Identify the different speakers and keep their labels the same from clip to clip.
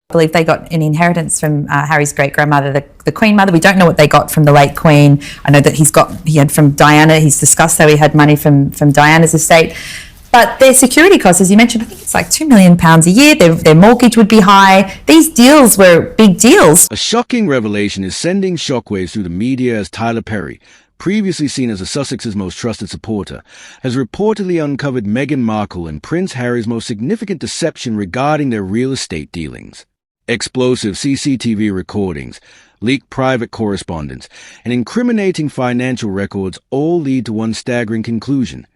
Speaker 1: I believe they got an inheritance from Harry's great-grandmother, the Queen Mother. We don't know what they got from the late Queen. I know that he had from Diana. He's discussed how he had money from Diana's estate. But their security costs, as you mentioned, I think it's like £2 million a year. Their mortgage would be high. These deals were big deals.
Speaker 2: A shocking revelation is sending shockwaves through the media as Tyler Perry, previously seen as the Sussex's most trusted supporter, has reportedly uncovered Meghan Markle and Prince Harry's most significant deception regarding their real estate dealings. Explosive CCTV recordings, leaked private correspondence, and incriminating financial records all lead to one staggering conclusion.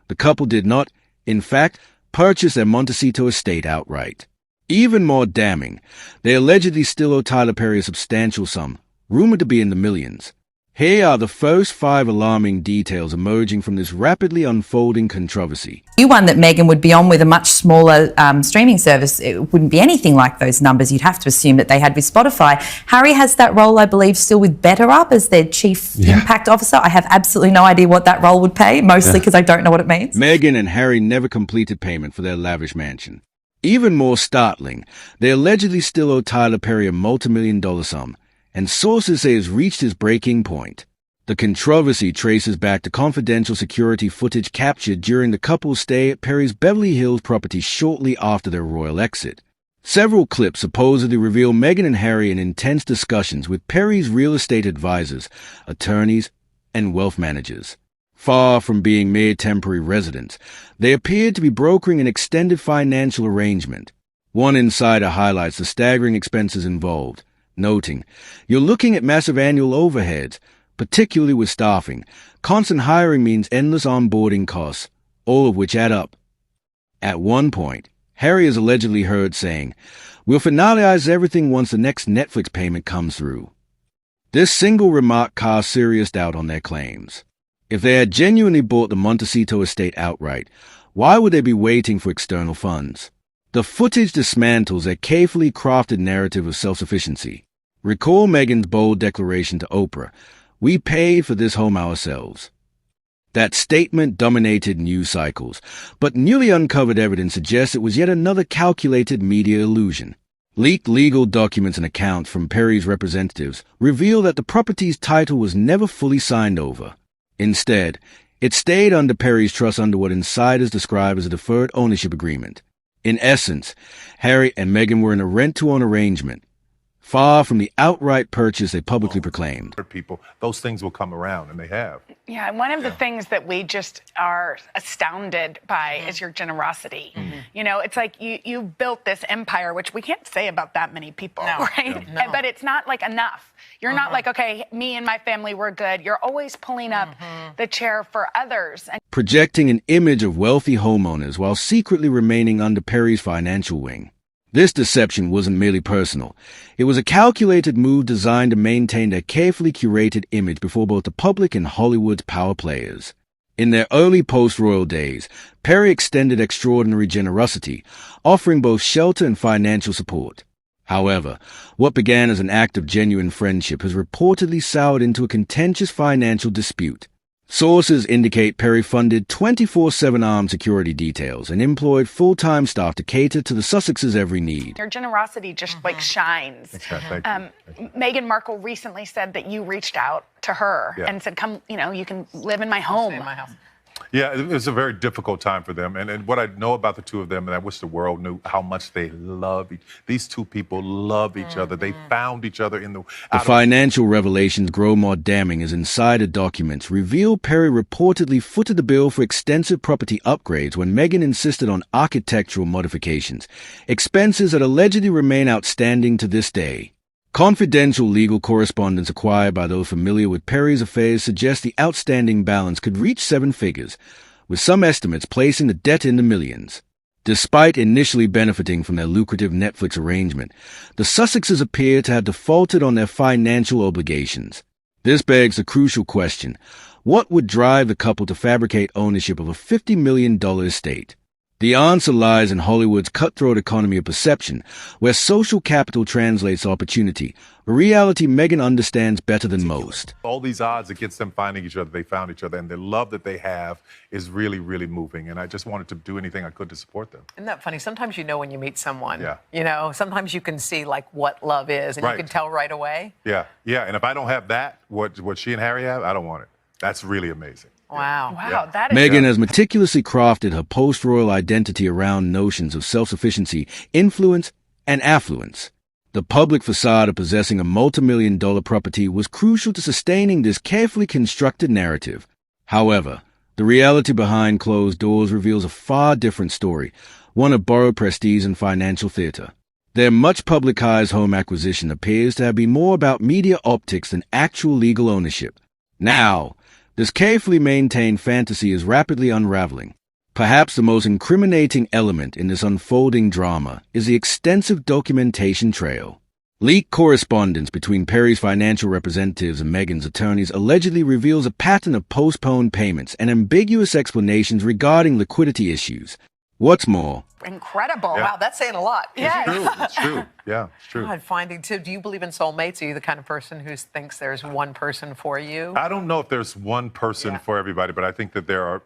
Speaker 2: The couple did not, in fact, purchase their Montecito estate outright. Even more damning, they allegedly still owe Tyler Perry a substantial sum, rumored to be in the millions. Here are the first 5 alarming details emerging from this rapidly unfolding controversy.
Speaker 1: New one that Meghan would be on with a much smaller streaming service. It wouldn't be anything like those numbers you'd have to assume that they had with Spotify. Harry has that role, I believe, still with BetterUp as their chief impact officer. I have absolutely no idea what that role would pay, mostly because I don't know what it means.
Speaker 2: Meghan and Harry never completed payment for their lavish mansion. Even more startling, they allegedly still owe Tyler Perry a multi-million-dollar sum, and sources say has reached his breaking point. The controversy traces back to confidential security footage captured during the couple's stay at Perry's Beverly Hills property shortly after their royal exit. Several clips supposedly reveal Meghan and Harry in intense discussions with Perry's real estate advisors, attorneys, and wealth managers. Far from being mere temporary residents, they appeared to be brokering an extended financial arrangement. One insider highlights the staggering expenses involved, noting, "You're looking at massive annual overheads, particularly with staffing. Constant hiring means endless onboarding costs, all of which add up." At one point, Harry is allegedly heard saying, "We'll finalize everything once the next Netflix payment comes through." This single remark casts serious doubt on their claims. If they had genuinely bought the Montecito estate outright, why would they be waiting for external funds? The footage dismantles their carefully crafted narrative of self-sufficiency. Recall Meghan's bold declaration to Oprah, "We paid for this home ourselves." That statement dominated news cycles, but newly uncovered evidence suggests it was yet another calculated media illusion. Leaked legal documents and accounts from Perry's representatives reveal that the property's title was never fully signed over. Instead, it stayed under Perry's trust under what insiders describe as a deferred ownership agreement. In essence, Harry and Meghan were in a rent-to-own arrangement, far from the outright purchase they publicly proclaimed.
Speaker 3: People, those things will come around, and they have.
Speaker 4: Yeah, and one of the things that we just are astounded by is your generosity. You know, it's like you built this empire, which we can't say about that many people, right? No. But it's not like enough. You're not like, okay, me and my family, we're good. You're always pulling up the chair for others. And
Speaker 2: projecting an image of wealthy homeowners while secretly remaining under Perry's financial wing. This deception wasn't merely personal. It was a calculated move designed to maintain their carefully curated image before both the public and Hollywood's power players. In their early post-royal days, Perry extended extraordinary generosity, offering both shelter and financial support. However, what began as an act of genuine friendship has reportedly soured into a contentious financial dispute. Sources indicate Perry funded 24/7 armed security details and employed full-time staff to cater to the Sussexes' every need.
Speaker 4: Your generosity just like shines. Meghan Markle recently said that you reached out to her and said, "Come, you know, you can live in my home."
Speaker 5: Stay in my house.
Speaker 3: Yeah, it was a very difficult time for them. And what I know about the two of them, and I wish the world knew how much they love these two people love each other. They found each other in the...
Speaker 2: The financial revelations grow more damning as insider documents reveal Perry reportedly footed the bill for extensive property upgrades when Meghan insisted on architectural modifications, expenses that allegedly remain outstanding to this day. Confidential legal correspondence acquired by those familiar with Perry's affairs suggests the outstanding balance could reach 7 figures, with some estimates placing the debt in the millions. Despite initially benefiting from their lucrative Netflix arrangement, the Sussexes appear to have defaulted on their financial obligations. This begs the crucial question, what would drive the couple to fabricate ownership of a $50 million estate? The answer lies in Hollywood's cutthroat economy of perception, where social capital translates opportunity, a reality Meghan understands better than most.
Speaker 3: All these odds against them finding each other, they found each other, and the love that they have is really, really moving. And I just wanted to do anything I could to support them.
Speaker 5: Isn't that funny? Sometimes you know when you meet someone.
Speaker 3: Yeah.
Speaker 5: You know, sometimes you can see like what love is, and
Speaker 3: Right.
Speaker 5: you can tell right away.
Speaker 3: Yeah, yeah. And if I don't have that, what she and Harry have, I don't want it. That's really amazing.
Speaker 5: Wow.
Speaker 4: Wow,
Speaker 3: Yeah.
Speaker 4: that is
Speaker 2: Meghan has meticulously crafted her post-royal identity around notions of self-sufficiency, influence, and affluence. The public facade of possessing a multi-million-dollar property was crucial to sustaining this carefully constructed narrative. However, the reality behind closed doors reveals a far different story, one of borrowed prestige and financial theater. Their much publicized home acquisition appears to have been more about media optics than actual legal ownership. Now, this carefully maintained fantasy is rapidly unraveling. Perhaps the most incriminating element in this unfolding drama is the extensive documentation trail. Leaked correspondence between Perry's financial representatives and Meghan's attorneys allegedly reveals a pattern of postponed payments and ambiguous explanations regarding liquidity issues. What's more,
Speaker 4: incredible.
Speaker 3: Yeah.
Speaker 5: Wow, that's saying a lot.
Speaker 4: Yes.
Speaker 3: True, it's true. Yeah, it's true.
Speaker 5: God, finding too. Do you believe in soulmates? Are you the kind of person who thinks there's one person for you?
Speaker 3: I don't know if there's one person for everybody, but I think that there are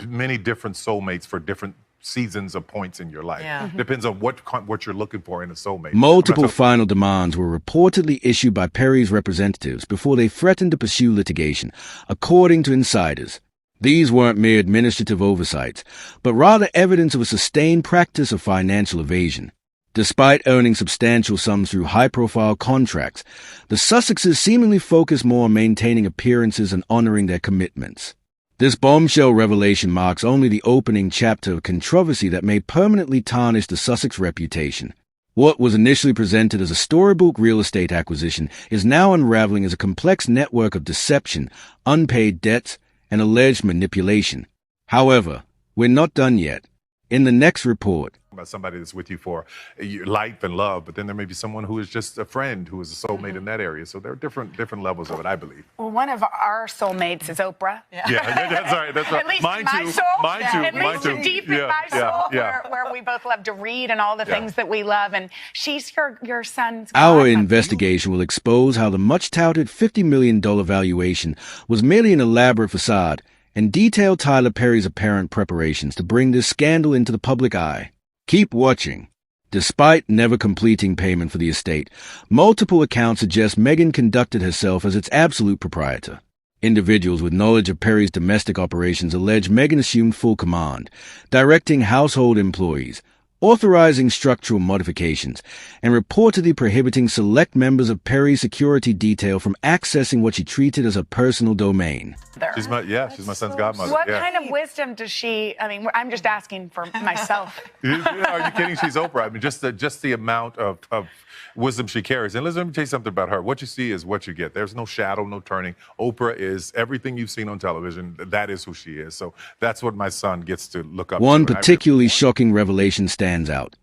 Speaker 3: many different soulmates for different seasons of points in your life.
Speaker 5: Yeah.
Speaker 3: Depends on what you're looking for in a soulmate.
Speaker 2: multiple
Speaker 3: I'm not
Speaker 2: final demands were reportedly issued by Perry's representatives before they threatened to pursue litigation, according to insiders. These weren't mere administrative oversights, but rather evidence of a sustained practice of financial evasion. Despite earning substantial sums through high-profile contracts, the Sussexes seemingly focus more on maintaining appearances and honoring their commitments. This bombshell revelation marks only the opening chapter of controversy that may permanently tarnish the Sussex reputation. What was initially presented as a storybook real estate acquisition is now unraveling as a complex network of deception, unpaid debts, and alleged manipulation. However, we're not done yet. In the next report,
Speaker 3: about somebody that's with you for your life and love, but then there may be someone who is just a friend who is a soulmate in that area. So there are different levels of it, I believe.
Speaker 4: Well, one of our soulmates is Oprah.
Speaker 3: Yeah, that's right. That's right.
Speaker 4: At least
Speaker 3: Mine
Speaker 4: in my
Speaker 3: too.
Speaker 4: soul.
Speaker 3: Mine too.
Speaker 4: At
Speaker 3: Mine
Speaker 4: least
Speaker 3: too.
Speaker 4: deep in my soul, where we both love to read and all the things that we love. And she's your son's
Speaker 2: our
Speaker 4: godmother.
Speaker 2: investigation will expose how the much-touted $50 million valuation was merely an elaborate facade and detail Tyler Perry's apparent preparations to bring this scandal into the public eye. Keep watching. Despite never completing payment for the estate, multiple accounts suggest Meghan conducted herself as its absolute proprietor. Individuals with knowledge of Perry's domestic operations allege Meghan assumed full command, directing household employees, authorizing structural modifications, and reportedly prohibiting select members of Perry's security detail from accessing what she treated as her personal domain.
Speaker 3: She's my son's godmother.
Speaker 4: What
Speaker 3: yeah.
Speaker 4: kind of wisdom does she? I mean, I'm just asking for myself.
Speaker 3: Are you kidding? She's Oprah. I mean, just the amount of wisdom she carries. And let me tell you something about her. What you see is what you get. There's no shadow, no turning. Oprah is everything you've seen on television. That is who she is. So that's what my son gets to look up to.
Speaker 2: One particularly shocking revelation stands out.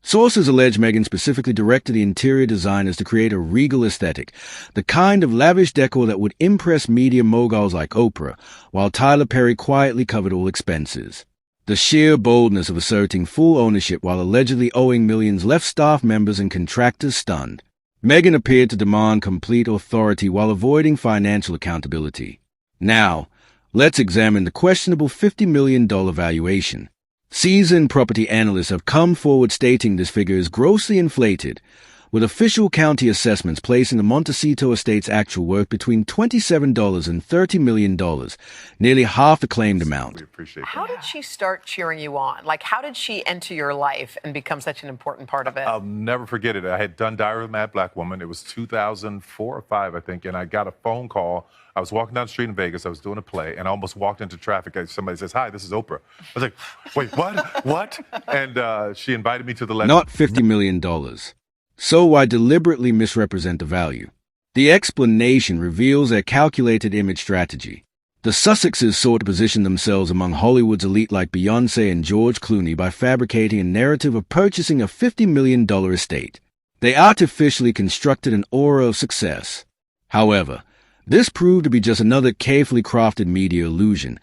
Speaker 2: Sources allege Meghan specifically directed the interior designers to create a regal aesthetic, the kind of lavish decor that would impress media moguls like Oprah, while Tyler Perry quietly covered all expenses. The sheer boldness of asserting full ownership while allegedly owing millions left staff members and contractors stunned. Meghan appeared to demand complete authority while avoiding financial accountability. Now, let's examine the questionable $50 million valuation. Seasoned property analysts have come forward stating this figure is grossly inflated, with official county assessments placing the Montecito estate's actual worth between $27 and $30 million, nearly half the claimed amount.
Speaker 3: We appreciate that.
Speaker 5: How did she start cheering you on? Like, how did she enter your life and become such an important part of it?
Speaker 3: I'll never forget it. I had done Diary of a Mad Black Woman. It was 2004 or 5, I think, and I got a phone call. I was walking down the street in Vegas. I was doing a play, and I almost walked into traffic. Somebody says, "Hi, this is Oprah." I was like, "Wait, what? What?" And she invited me to the
Speaker 2: Not $50 million. So why deliberately misrepresent the value? The explanation reveals their calculated image strategy. The Sussexes sought to position themselves among Hollywood's elite like Beyoncé and George Clooney by fabricating a narrative of purchasing a $50 million estate. They artificially constructed an aura of success. However, this proved to be just another carefully crafted media illusion,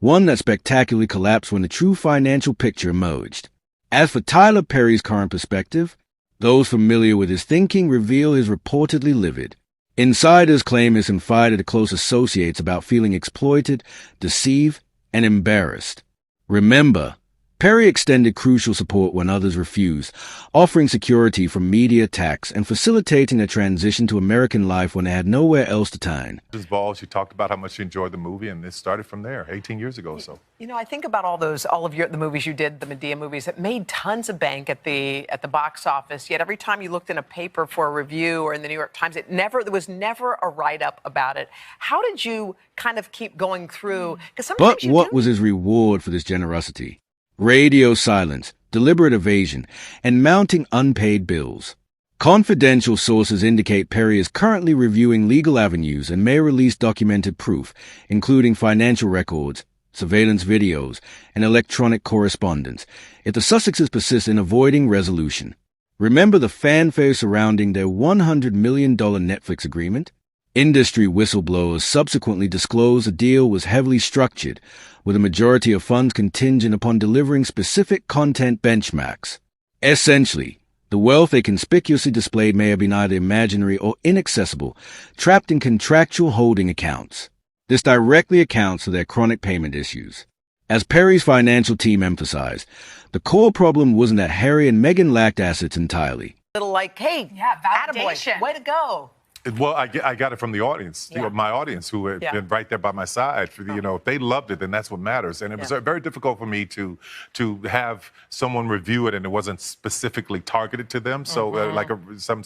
Speaker 2: one that spectacularly collapsed when the true financial picture emerged. As for Tyler Perry's current perspective, those familiar with his thinking reveal his reportedly livid. Insiders claim his confided to close associates about feeling exploited, deceived, and embarrassed. Remember, Perry extended crucial support when others refused, offering security from media attacks and facilitating a transition to American life when they had nowhere else to turn.
Speaker 3: She talked about how much she enjoyed the movie, and it started from there 18 years ago or so.
Speaker 5: You know, I think about all of the movies you did, the Medea movies, that made tons of bank at the box office. Yet every time you looked in a paper for a review or in the New York Times, there was never a write-up about it. How did you kind of keep going through? Because sometimes
Speaker 2: But what was his reward for this generosity? Radio silence, deliberate evasion, and mounting unpaid bills. Confidential sources indicate Perry is currently reviewing legal avenues and may release documented proof, including financial records, surveillance videos, and electronic correspondence, if the Sussexes persist in avoiding resolution. Remember the fanfare surrounding their $100 million Netflix agreement? Industry whistleblowers subsequently disclosed the deal was heavily structured, with a majority of funds contingent upon delivering specific content benchmarks. Essentially, the wealth they conspicuously displayed may have been either imaginary or inaccessible, trapped in contractual holding accounts. This directly accounts for their chronic payment issues. As Perry's financial team emphasized, the core problem wasn't that Harry and Meghan lacked assets entirely.
Speaker 5: little like, hey,
Speaker 4: validation.
Speaker 5: attaboy, way to go.
Speaker 3: Well, I got it from the audience, my audience who had been right there by my side. If they loved it, then that's what matters. And it was very difficult for me to have someone review it, and it wasn't specifically targeted to them. So, like some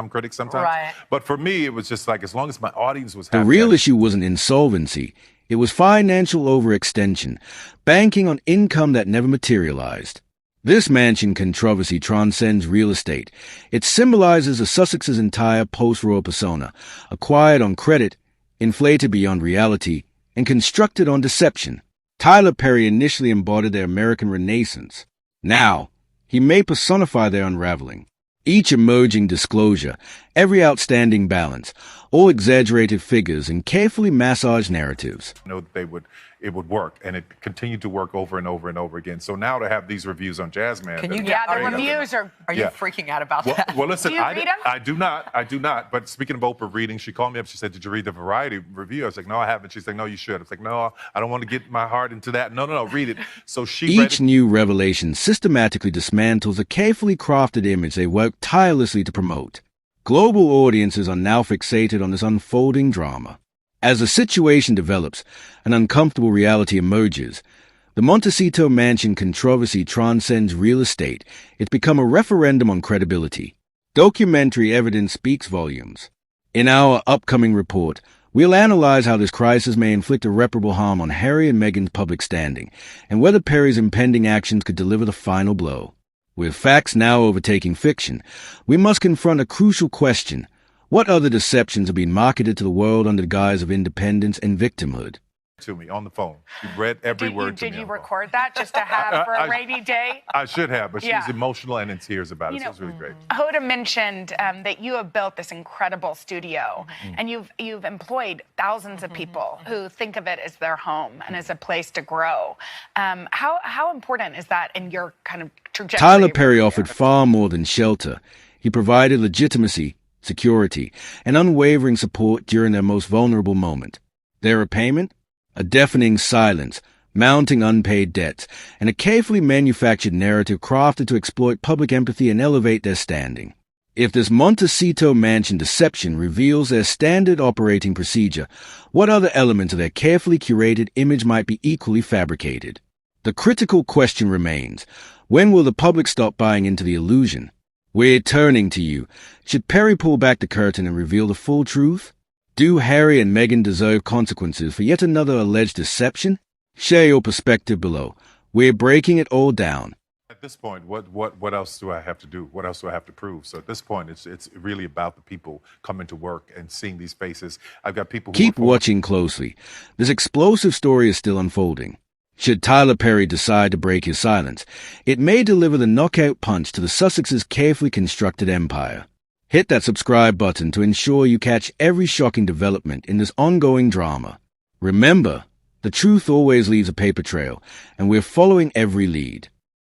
Speaker 3: critics sometimes.
Speaker 5: Right.
Speaker 3: But for me, it was just like, as long as my audience was happy.
Speaker 2: The real issue wasn't insolvency. It was financial overextension, banking on income that never materialized. This mansion controversy transcends real estate. It symbolizes the Sussexes' entire post-royal persona, acquired on credit, inflated beyond reality, and constructed on deception. Tyler Perry initially embodied their American Renaissance. Now, he may personify their unraveling. Each emerging disclosure, every outstanding balance, all exaggerated figures and carefully massaged narratives.
Speaker 3: I know that it would work, and it continued to work over and over and over again. So now to have these reviews on Jazzman.
Speaker 5: Can you
Speaker 4: the reviews are...
Speaker 5: Are you freaking out about that?
Speaker 3: Well, listen,
Speaker 4: Do you read them?
Speaker 3: I do not. But speaking of Oprah reading, she called me up. She said, "Did you read the Variety review?" I was like, "No, I haven't." She's like, "No, you should." I was like, "No, I don't want to get my heart into that." No, read it. So she read
Speaker 2: Each
Speaker 3: it.
Speaker 2: new revelation systematically dismantles a carefully crafted image they worked tirelessly to promote. Global audiences are now fixated on this unfolding drama. As the situation develops, an uncomfortable reality emerges. The Montecito mansion controversy transcends real estate. It's become a referendum on credibility. Documentary evidence speaks volumes. In our upcoming report, we'll analyze how this crisis may inflict irreparable harm on Harry and Meghan's public standing, and whether Perry's impending actions could deliver the final blow. With facts now overtaking fiction, we must confront a crucial question. What other deceptions are being marketed to the world under the guise of independence and victimhood?
Speaker 3: To me on the phone. She read every word to me.
Speaker 4: Did you
Speaker 3: on the phone.
Speaker 4: record that just to have for a rainy day?
Speaker 3: I should have, but she was emotional and in tears about it. So it was really great.
Speaker 4: Hoda mentioned that you have built this incredible studio, and you've employed thousands of people who think of it as their home and as a place to grow. How important is that in your kind of trajectory?
Speaker 2: Tyler Perry offered far more than shelter. He provided legitimacy, security, and unwavering support during their most vulnerable moment. Their repayment? A deafening silence, mounting unpaid debts, and a carefully manufactured narrative crafted to exploit public empathy and elevate their standing. If this Montecito mansion deception reveals their standard operating procedure, what other elements of their carefully curated image might be equally fabricated? The critical question remains, when will the public stop buying into the illusion? We're turning to you. Should Perry pull back the curtain and reveal the full truth? Do Harry and Meghan deserve consequences for yet another alleged deception? Share your perspective below. We're breaking it all down.
Speaker 3: At this point, what else do I have to do? What else do I have to prove? So at this point, it's really about the people coming to work and seeing these faces. I've got people who
Speaker 2: Keep watching closely. This explosive story is still unfolding. Should Tyler Perry decide to break his silence, it may deliver the knockout punch to the Sussexes' carefully constructed empire. Hit that subscribe button to ensure you catch every shocking development in this ongoing drama. Remember, The truth always leaves a paper trail, and we're following every lead.